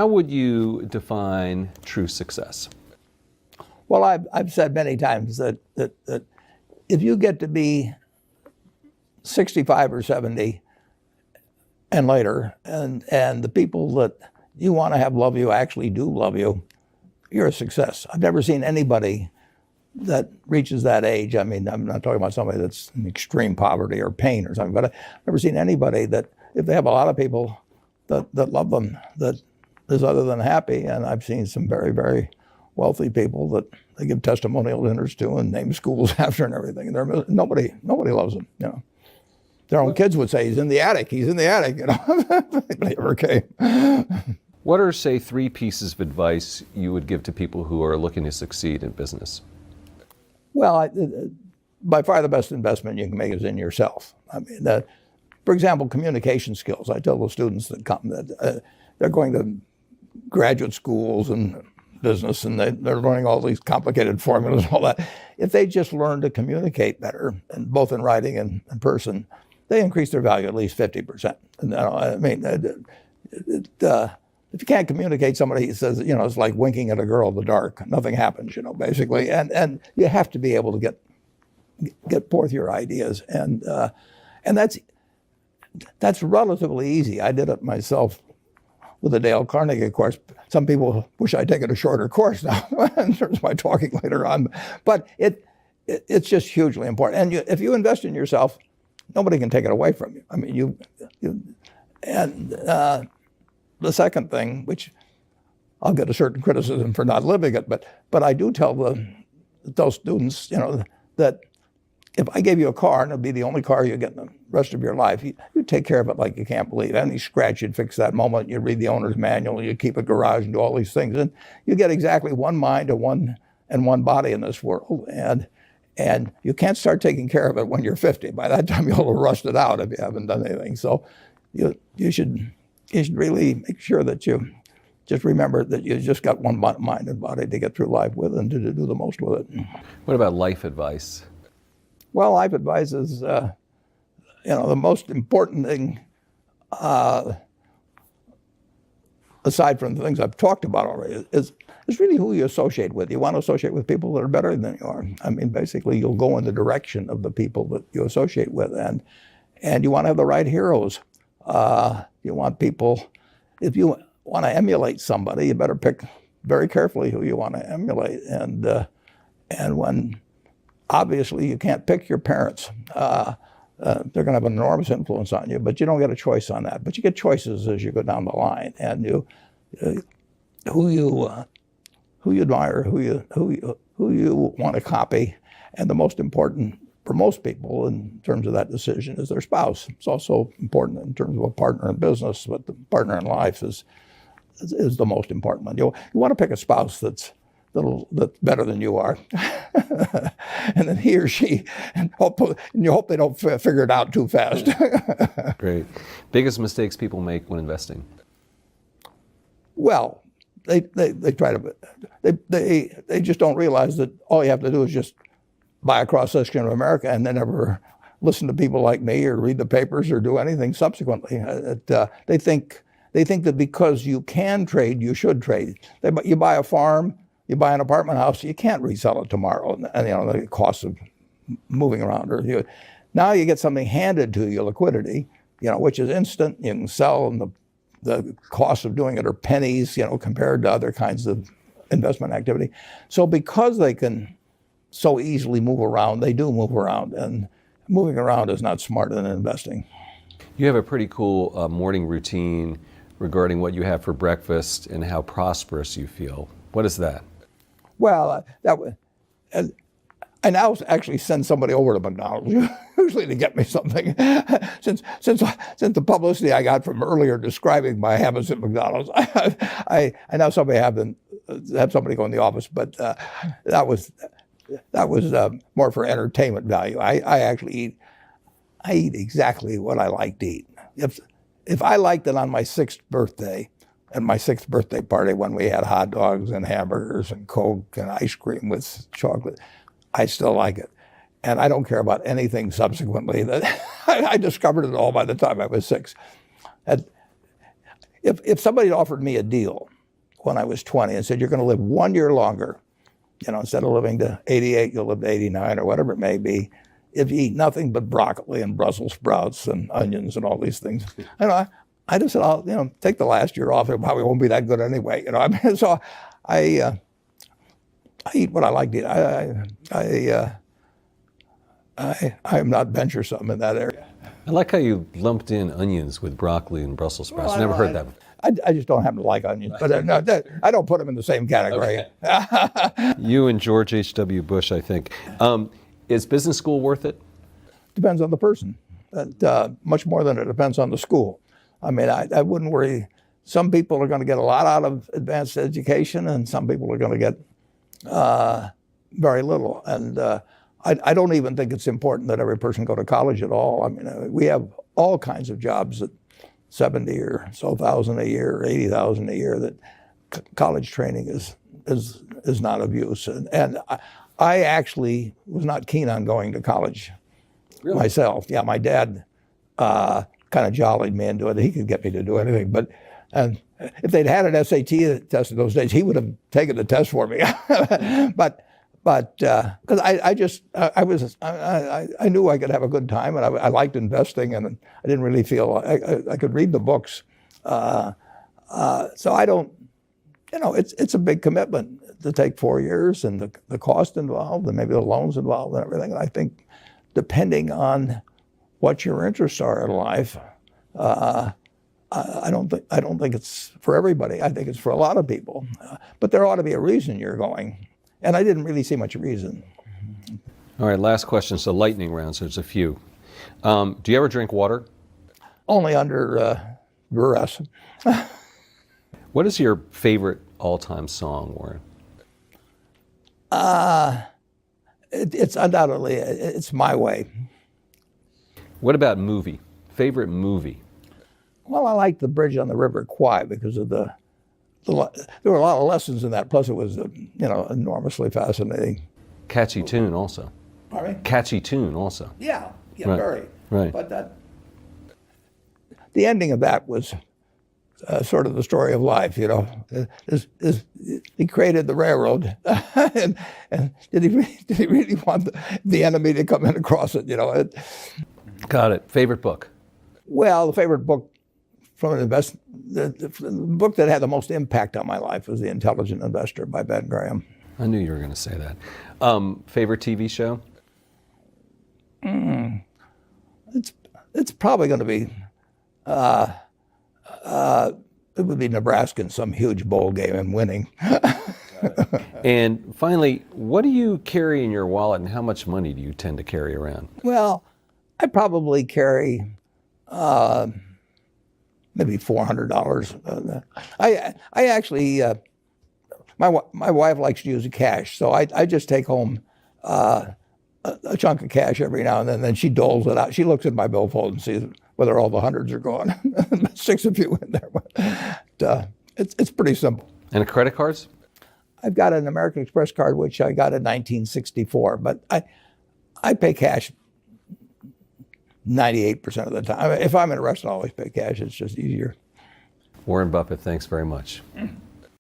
How would you define true success? Well, I've said many times that if you get to be 65 or 70 and later, and the people that you want to have love you actually do love you, you're a success. I've never seen anybody that reaches that age. I mean, I'm not talking about somebody that's in extreme poverty or pain or something, but I've never seen anybody that, if they have a lot of people that love them, that is other than happy. And I've seen some very, very wealthy people that they give testimonial dinners to and name schools after and everything. And nobody loves them, you know. Their own kids would say, he's in the attic, you know. They never came. What are, say, 3 pieces of advice you would give to people who are looking to succeed in business? Well, by far the best investment you can make is in yourself. I mean, for example, communication skills. I tell the students that come that they're going to graduate schools and business, and they're learning all these complicated formulas and all that. If they just learn to communicate better, and both in writing and in person, they increase their value at least 50%. And, I mean, if you can't communicate, somebody says, you know, it's like winking at a girl in the dark. Nothing happens, you know, basically. And you have to be able to get forth your ideas, and that's relatively easy. I did it myself with the Dale Carnegie course. Some people wish I'd taken a shorter course now in terms of my talking later on, but it's just hugely important. And if you invest in yourself, nobody can take it away from you. I mean, the second thing, which I'll get a certain criticism for not living it, but I do tell those students, you know, that if I gave you a car and it'd be the only car you get in the rest of your life, you take care of it like you can't believe. Any scratch, you'd fix that moment. You'd read the owner's manual. You'd keep a garage and do all these things, and you get exactly one mind and one body in this world. And you can't start taking care of it when you're 50. By that time, you'll have rusted out if you haven't done anything. So you should really make sure that you just remember that you just got one mind and body to get through life with and to do the most with it. What about life advice? Well, life advice is, you know, the most important thing, aside from the things I've talked about already, is really who you associate with. You want to associate with people that are better than you are. I mean, basically, you'll go in the direction of the people that you associate with, and you want to have the right heroes. You want people, if you want to emulate somebody, you better pick very carefully who you want to emulate. And when, obviously, you can't pick your parents. They're going to have an enormous influence on you, but you don't get a choice on that. But you get choices as you go down the line, and who you admire, who you want to copy, and the most important for most people in terms of that decision is their spouse. It's also important in terms of a partner in business, but the partner in life is the most important one. You want to pick a spouse that's better than you are, and then he or she, and you hope they don't figure it out too fast. Great. Biggest mistakes people make when investing? Well, they try to, they just don't realize that all you have to do is just buy a cross-section of America and then never listen to people like me or read the papers or do anything subsequently. They think that because you can trade, you should trade. You buy a farm, you buy an apartment house, you can't resell it tomorrow, and you know the cost of moving around. Now you get something handed to you, liquidity, you know, which is instant. You can sell, and the cost of doing it are pennies, you know, compared to other kinds of investment activity. So because they can so easily move around, they do move around, and moving around is not smarter than investing. You have a pretty cool morning routine regarding what you have for breakfast and how prosperous you feel. What is that? Well, I now actually send somebody over to McDonald's usually to get me something. Since the publicity I got from earlier describing my habits at McDonald's, I now have somebody go in the office, but that was more for entertainment value. I actually eat exactly what I like to eat. If I liked it on my 6th birthday, at my 6th birthday party when we had hot dogs and hamburgers and Coke and ice cream with chocolate, I still like it. And I don't care about anything subsequently. I discovered it all by the time I was 6. if somebody offered me a deal when I was 20 and said, you're going to live 1 year longer, instead of living to 88, you'll live to 89 or whatever it may be, if you eat nothing but broccoli and Brussels sprouts and onions and all these things, I just said, I'll take the last year off. It probably won't be that good anyway. So I eat what I like to eat. I'm not venturesome in that area. I like how you lumped in onions with broccoli and Brussels sprouts. Never heard that. I just don't happen to like onions, but no, I don't put them in the same category. Okay. You and George H.W. Bush, I think. Is business school worth it? Depends on the person. Much more than it depends on the school. I mean, I wouldn't worry. Some people are going to get a lot out of advanced education, and some people are going to get very little. And I don't even think it's important that every person go to college at all. I mean, we have all kinds of jobs at 70 or so thousand a year, or 80,000 a year, that college training is not of use. And I actually was not keen on going to college myself. Yeah, my dad kind of jollied me into it. He could get me to do anything. But if they'd had an SAT test in those days, he would have taken the test for me. But because I knew I could have a good time, and I liked investing, and I didn't really feel I could read the books. So I don't, it's a big commitment to take 4 years, and the cost involved, and maybe the loans involved, and everything. And I think, depending on what your interests are in life, I don't think it's for everybody. I think it's for a lot of people, but there ought to be a reason you're going. And I didn't really see much reason. All right, last question. So lightning round, so there's a few. Do you ever drink water? Only under duress. What is your favorite all-time song, Warren? It's undoubtedly, it's My Way. What about movie? Favorite movie? Well, I like The Bridge on the River Kwai because of there were a lot of lessons in that. Plus, it was enormously fascinating. Catchy tune, also. Pardon? Catchy tune, also. Yeah, Right. very. Right. But the ending of that was sort of the story of life. He created the railroad, and did he really want the enemy to come in across it? Got it. Favorite book? Well, the favorite book from an the book that had the most impact on my life was The Intelligent Investor by Ben Graham. I knew you were going to say that. Favorite TV show? It's probably going to be it would be Nebraska in some huge bowl game and winning. And finally, what do you carry in your wallet, and how much money do you tend to carry around? Well, I probably carry maybe $400. I actually, my wife likes to use cash, so I just take home a chunk of cash every now and then she doles it out. She looks at my billfold and sees whether all the hundreds are gone. Six a few in there, but it's pretty simple. And credit cards? I've got an American Express card, which I got in 1964, but I pay cash 98% of the time. If I'm in a restaurant, I always pay cash. It's just easier. Warren Buffett, thanks very much.